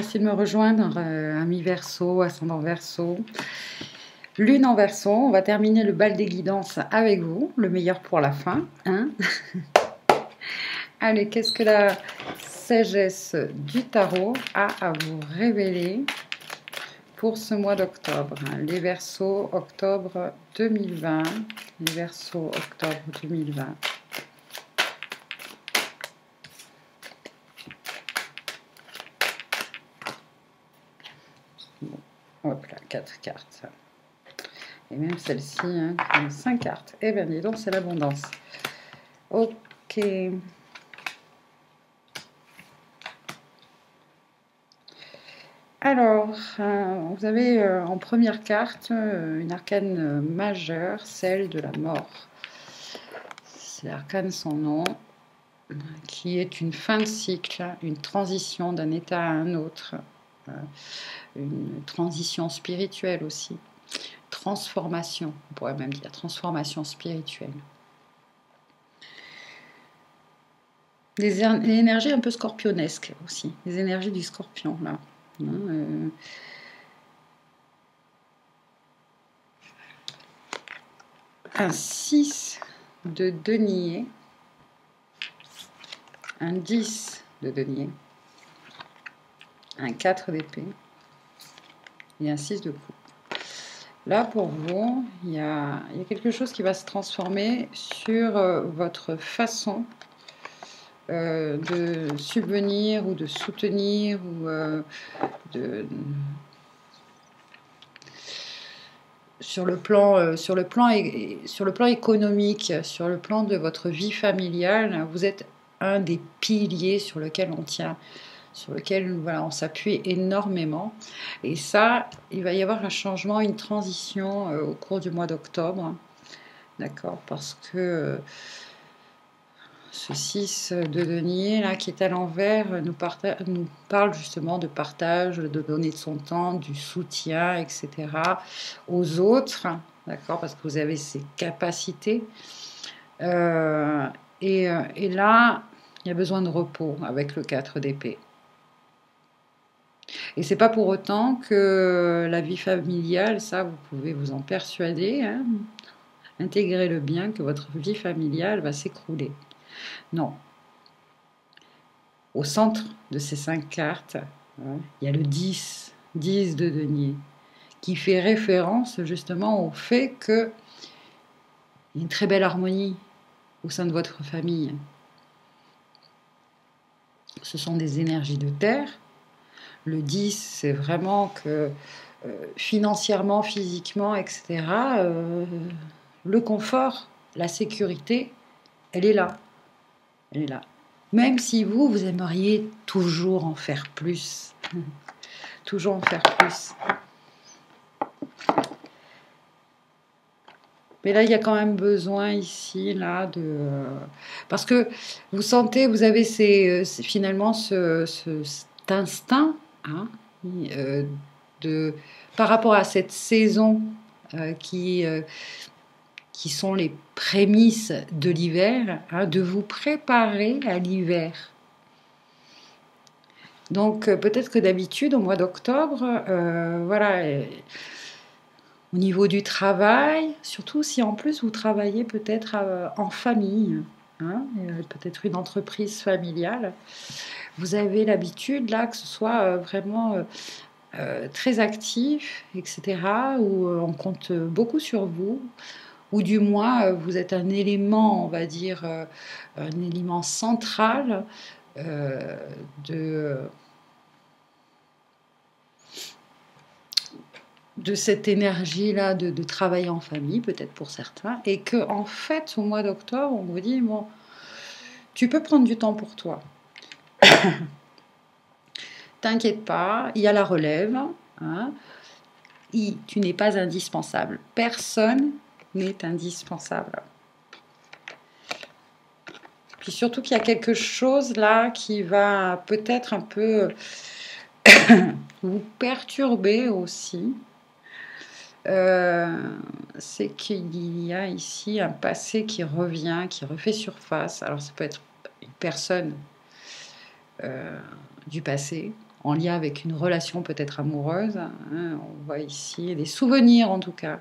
merci de me rejoindre, ami Verseau, ascendant Verseau, lune en Verseau. On va terminer le bal des guidances avec vous, le meilleur pour la fin, hein. Allez, qu'est-ce que la sagesse du tarot a à vous révéler pour ce mois d'octobre? Les Verseaux, octobre 2020. Les Verseaux, octobre 2020. Bon, hop là, 4 cartes. Et même celle-ci, hein, 5 cartes. Eh bien, dis donc, c'est l'abondance. Ok. Alors, vous avez en première carte une arcane majeure, celle de la mort. C'est l'arcane sans nom, qui est une fin de cycle, une transition d'un état à un autre, une transition spirituelle aussi, transformation, on pourrait même dire transformation spirituelle. Des énergies un peu scorpionesques aussi, les énergies du scorpion là. Un 6 de denier, un 10 de denier, un 4 d'épée et un 6 de coupe. Là, pour vous, il y a quelque chose qui va se transformer sur votre façon de subvenir ou de soutenir ou sur le plan économique, sur le plan de votre vie familiale, vous êtes un des piliers sur lequel on tient, sur lequel voilà, on s'appuie énormément. Et ça, il va y avoir un changement, une transition au cours du mois d'octobre. D'accord, parce que ce 6 de denier, là, qui est à l'envers, nous parle justement de partage, de donner de son temps, du soutien, etc. aux autres, d'accord, parce que vous avez ces capacités. Et là, il y a besoin de repos avec le 4 d'épée. Et c'est pas pour autant que la vie familiale, ça, vous pouvez vous en persuader, hein, intégrez-le bien, que votre vie familiale va s'écrouler. Non. Au centre de ces 5 cartes, hein, il y a le 10 de denier, qui fait référence justement au fait qu'il y a une très belle harmonie au sein de votre famille. Ce sont des énergies de terre. Le 10, c'est vraiment que financièrement, physiquement, etc., le confort, la sécurité, elle est là. Elle est là. Même si vous aimeriez toujours en faire plus. Toujours en faire plus. Mais là, il y a quand même besoin ici, là, parce que vous sentez, vous avez finalement cet instinct, hein, par rapport à cette saison qui sont les prémices de l'hiver, hein, de vous préparer à l'hiver. Donc, peut-être que d'habitude, au mois d'octobre, voilà, au niveau du travail, surtout si en plus vous travaillez peut-être en famille, hein, peut-être une entreprise familiale, vous avez l'habitude, là, que ce soit vraiment très actif, etc., où on compte beaucoup sur vous, ou du moins vous êtes un élément, on va dire, un élément central de cette énergie-là de travailler en famille, peut-être pour certains, et que en fait, au mois d'octobre, on vous dit, bon, tu peux prendre du temps pour toi. T'inquiète pas, il y a la relève, hein, tu n'es pas indispensable. Personne n'est indispensable. Puis surtout qu'il y a quelque chose là qui va peut-être un peu vous perturber aussi. C'est qu'il y a ici un passé qui revient, qui refait surface. Alors ça peut être une personne du passé, en lien avec une relation peut-être amoureuse. Hein, on voit ici des souvenirs en tout cas,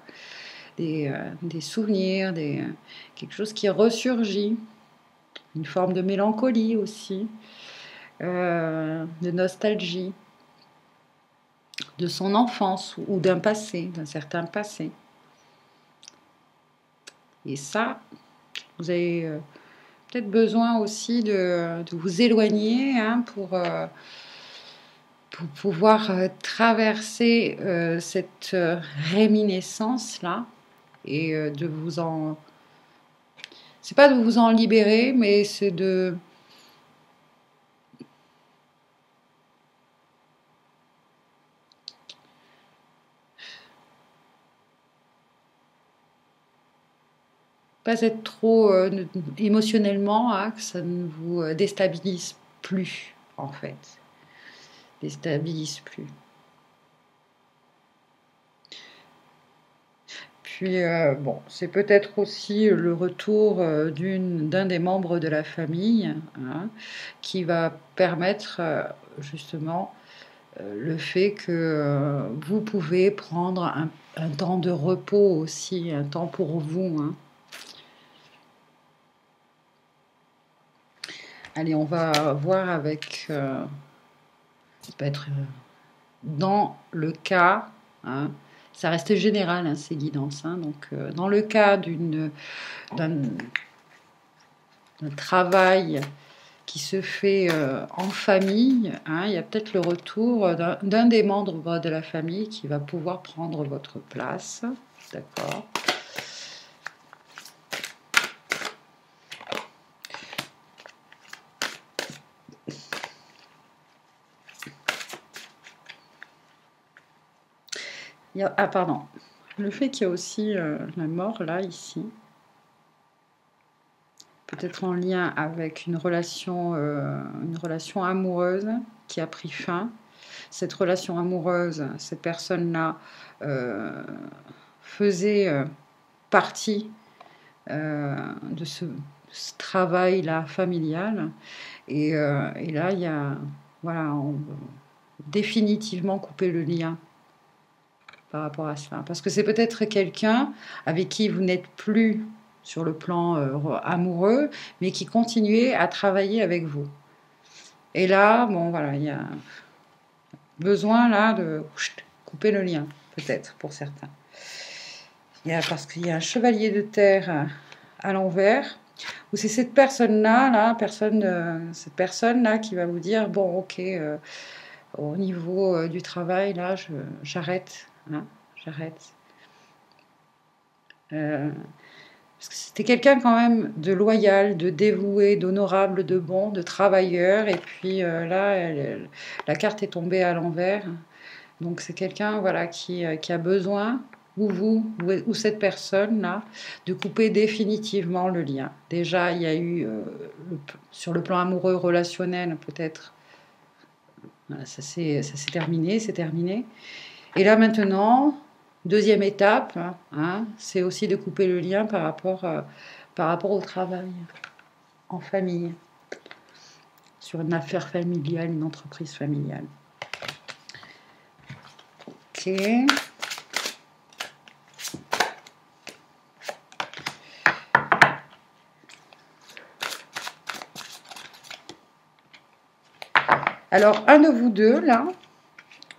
des souvenirs, quelque chose qui ressurgit, une forme de mélancolie aussi, de nostalgie, de son enfance ou d'un passé, d'un certain passé. Et ça, vous avez peut-être besoin aussi de vous éloigner hein, pour pouvoir traverser cette réminiscence-là et de vous en... C'est pas de vous en libérer, mais c'est de... pas être trop émotionnellement, hein, que ça ne vous déstabilise plus, en fait. Déstabilise plus. Puis, bon, c'est peut-être aussi le retour d'un des membres de la famille hein, qui va permettre justement le fait que vous pouvez prendre un temps de repos aussi, un temps pour vous. Hein. Allez, on va voir avec... ça peut être dans le cas... Hein, ça reste général, hein, ces guidances. Hein, donc, dans le cas d'un travail qui se fait en famille, hein, il y a peut-être le retour d'un des membres de la famille qui va pouvoir prendre votre place. D'accord. Ah, pardon. Le fait qu'il y a aussi la mort, là, ici, peut-être en lien avec une relation amoureuse qui a pris fin. Cette relation amoureuse, cette personne-là faisait partie de ce travail-là familial. Et là, il y a... Voilà, on veut définitivement couper le lien par rapport à cela. Parce que c'est peut-être quelqu'un avec qui vous n'êtes plus sur le plan amoureux, mais qui continuait à travailler avec vous. Et là, bon, voilà, il y a besoin là de couper le lien, peut-être, pour certains. Parce qu'il y a un chevalier de terre à l'envers, où c'est cette personne-là, cette personne-là qui va vous dire, bon, ok, au niveau du travail, là, j'arrête. Hein, j'arrête. Parce que c'était quelqu'un quand même de loyal, de dévoué, d'honorable, de bon, de travailleur. Et puis là, la carte est tombée à l'envers. Donc c'est quelqu'un voilà, qui a besoin, ou cette personne-là, de couper définitivement le lien. Déjà, il y a eu, sur le plan amoureux, relationnel, peut-être, voilà, ça s'est terminé, c'est terminé. Et là maintenant, deuxième étape, hein, c'est aussi de couper le lien par rapport au travail, en famille, sur une affaire familiale, une entreprise familiale. Ok. Alors, un de vous deux, là,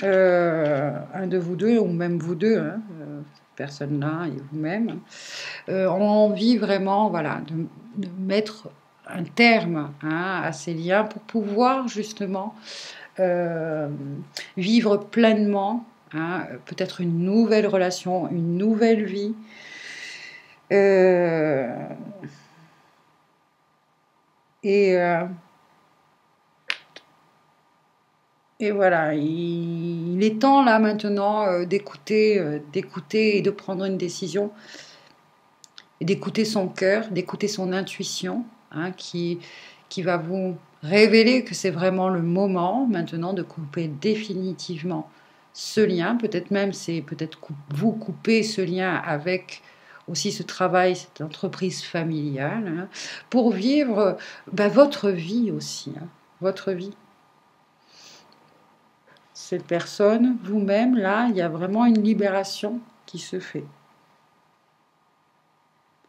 un de vous deux, ou même vous deux, hein, personne-là et vous-même, ont envie vraiment voilà, de mettre un terme hein, à ces liens pour pouvoir justement vivre pleinement hein, peut-être une nouvelle relation, une nouvelle vie. Et voilà, il est temps là maintenant d'écouter et de prendre une décision, et d'écouter son cœur, d'écouter son intuition, hein, qui va vous révéler que c'est vraiment le moment maintenant de couper définitivement ce lien. Peut-être même c'est vous couper ce lien avec aussi ce travail, cette entreprise familiale, hein, pour vivre votre vie aussi, hein, votre vie. cette personne, vous-même, là, il y a vraiment une libération qui se fait.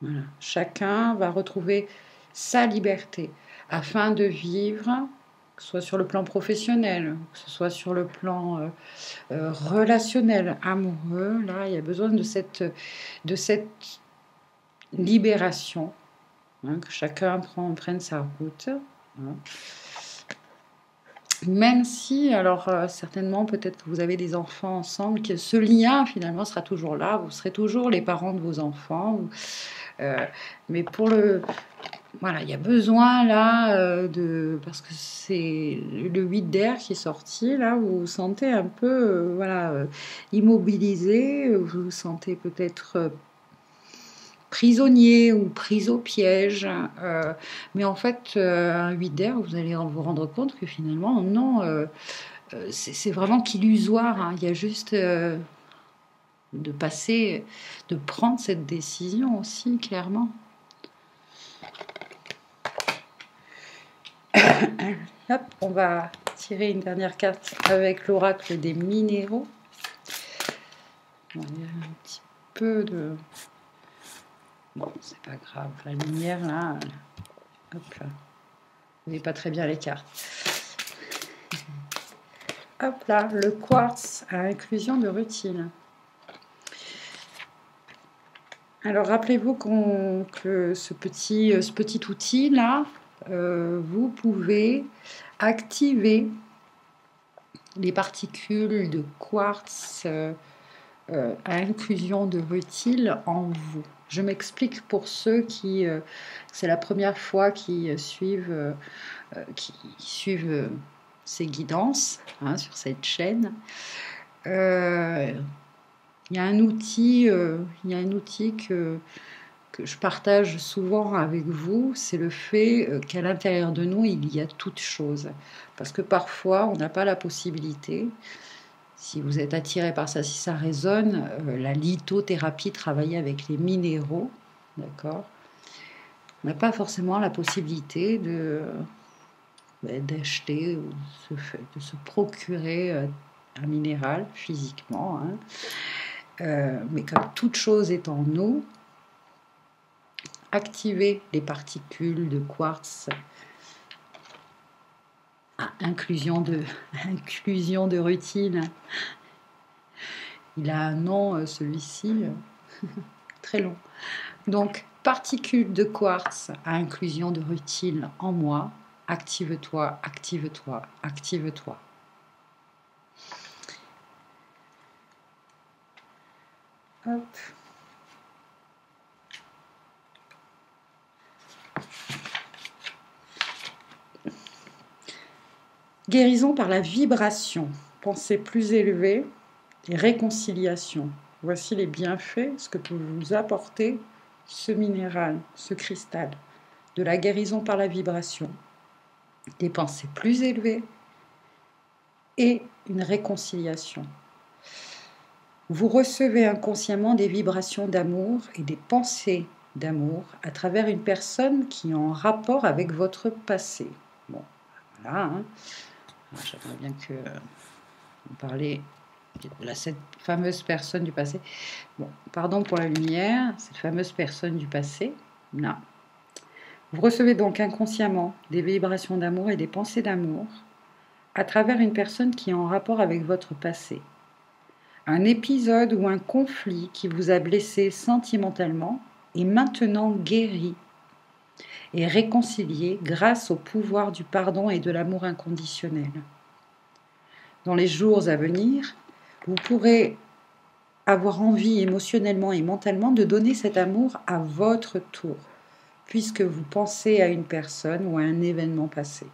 Voilà. Chacun va retrouver sa liberté afin de vivre, que ce soit sur le plan professionnel, que ce soit sur le plan relationnel, amoureux. Là, il y a besoin de cette libération, hein, que chacun prenne sa route. Hein. Même si, alors certainement, peut-être que vous avez des enfants ensemble, que ce lien finalement sera toujours là, vous serez toujours les parents de vos enfants. Mais pour le... Voilà, il y a besoin là parce que c'est le 8 d'air qui est sorti, là, vous vous sentez un peu immobilisé, vous vous sentez peut-être prisonnier ou pris au piège. Mais en fait, un 8 d'air, vous allez vous rendre compte que finalement, non, c'est vraiment qu'illusoire. Hein. Il y a juste de passer, de prendre cette décision aussi, clairement. Hop, on va tirer une dernière carte avec l'oracle des minéraux. Bon, il y a un petit peu de... Bon, c'est pas grave, la lumière là, hop là. Vous voyez pas très bien les cartes. Hop là, le quartz à inclusion de rutile. Alors rappelez-vous que ce petit outil là, vous pouvez activer les particules de quartz à inclusion de rutile en vous. Je m'explique pour ceux qui, c'est la première fois qui suivent ces guidances hein, sur cette chaîne. Il y a un outil, que je partage souvent avec vous, c'est le fait qu'à l'intérieur de nous, il y a toutes choses. Parce que parfois, on n'a pas la possibilité, si vous êtes attiré par ça, si ça résonne, la lithothérapie, travailler avec les minéraux, d'accord ? On n'a pas forcément la possibilité d'acheter ou de se procurer un minéral physiquement. Hein. Mais comme toute chose est en nous, activer les particules de quartz à inclusion de rutile. Il a un nom, celui-ci, très long. Donc, particules de quartz à inclusion de rutile en moi. Active-toi, active-toi, active-toi. Hop. Guérison par la vibration, pensée plus élevée et réconciliation. Voici les bienfaits, ce que peut vous apporter ce minéral, ce cristal, de la guérison par la vibration, des pensées plus élevées et une réconciliation. Vous recevez inconsciemment des vibrations d'amour et des pensées d'amour à travers une personne qui est en rapport avec votre passé. Bon, voilà. Hein. J'aimerais bien que vous parliez de cette fameuse personne du passé. Bon, pardon pour la lumière, cette fameuse personne du passé. Là. Vous recevez donc inconsciemment des vibrations d'amour et des pensées d'amour à travers une personne qui est en rapport avec votre passé. Un épisode ou un conflit qui vous a blessé sentimentalement est maintenant guéri et réconcilié grâce au pouvoir du pardon et de l'amour inconditionnel. Dans les jours à venir, vous pourrez avoir envie émotionnellement et mentalement de donner cet amour à votre tour, puisque vous pensez à une personne ou à un événement passé.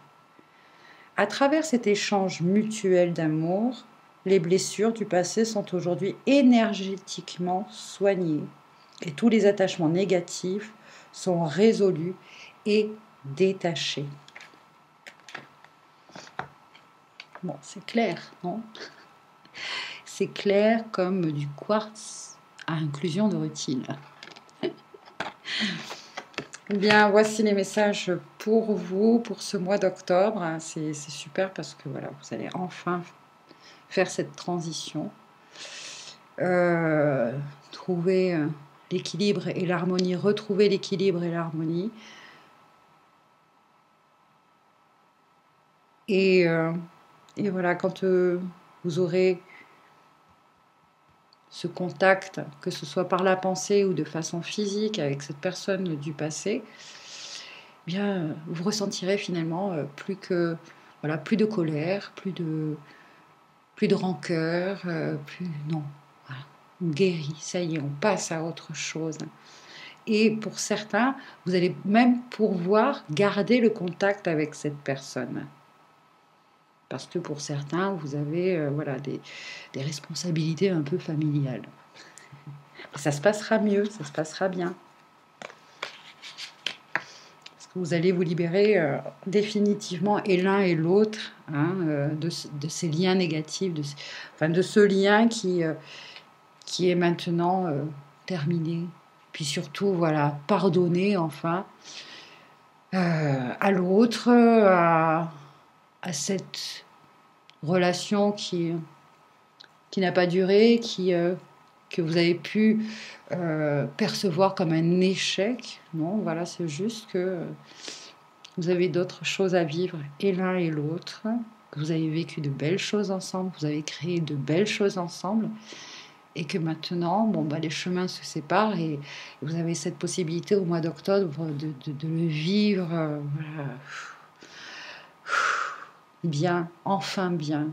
À travers cet échange mutuel d'amour, les blessures du passé sont aujourd'hui énergétiquement soignées et tous les attachements négatifs sont résolus et détachés. Bon, c'est clair, non ? C'est clair comme du quartz à inclusion de rutile. Bien, voici les messages pour vous, pour ce mois d'octobre. C'est super parce que voilà, vous allez enfin faire cette transition, trouver l'équilibre et l'harmonie, retrouver l'équilibre et l'harmonie. Et voilà, quand vous aurez ce contact, que ce soit par la pensée ou de façon physique avec cette personne du passé, eh bien, vous ressentirez finalement plus de colère, plus de rancœur, non, voilà, on guérit, ça y est, on passe à autre chose. Et pour certains, vous allez même pouvoir garder le contact avec cette personne. Parce que pour certains, vous avez des responsabilités un peu familiales. Et ça se passera mieux, ça se passera bien. Parce que vous allez vous libérer définitivement, et l'un et l'autre, de ces liens négatifs, de ce lien qui est maintenant terminé. Puis surtout, voilà, pardonner enfin à l'autre, à cette relation qui n'a pas duré, que vous avez pu percevoir comme un échec. Non, voilà, c'est juste que vous avez d'autres choses à vivre, et l'un et l'autre, que vous avez vécu de belles choses ensemble, vous avez créé de belles choses ensemble, et que maintenant, les chemins se séparent, et vous avez cette possibilité au mois d'octobre de le vivre voilà, bien, enfin bien.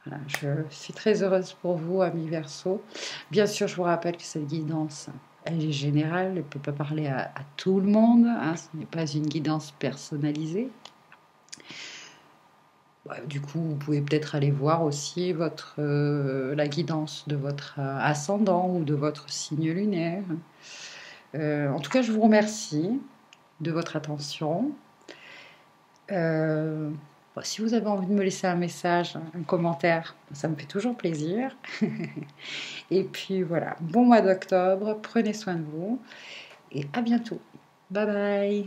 Voilà, je suis très heureuse pour vous, amis Verseau. Bien sûr, je vous rappelle que cette guidance, elle est générale, elle ne peut pas parler à tout le monde, ce n'est pas une guidance personnalisée. Du coup, vous pouvez peut-être aller voir aussi la guidance de votre ascendant ou de votre signe lunaire. En tout cas, je vous remercie de votre attention. Si vous avez envie de me laisser un message, un commentaire, ça me fait toujours plaisir. Et puis voilà, bon mois d'octobre, prenez soin de vous et à bientôt. Bye bye.